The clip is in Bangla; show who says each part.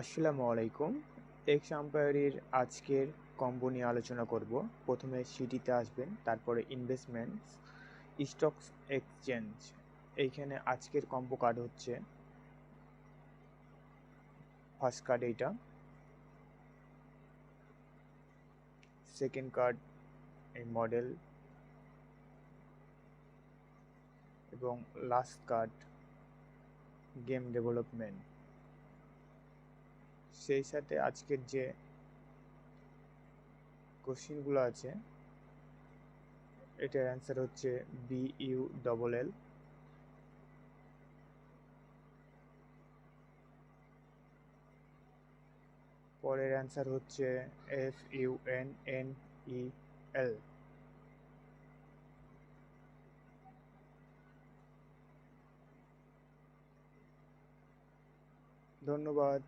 Speaker 1: আসসালামু আলাইকুম। এক্স আম্পায়ারির আজকের কম্বো নিয়ে আলোচনা করব। প্রথমে সিটিতে আসবেন, তারপরে ইনভেস্টমেন্টস, স্টকস এক্সচেঞ্জ। এইখানে আজকের কম্বো কার্ড হচ্ছে ফার্স্ট কার্ড এইটা, সেকেন্ড কার্ড এই মডেল এবং লাস্ট কার্ড গেম ডেভেলপমেন্ট। সেই সাথে আজকের যে কোশ্চিনগুলো আছে এটার অ্যান্সার হচ্ছে BULL। পরের অ্যান্সার হচ্ছে FUNNEL। ধন্যবাদ।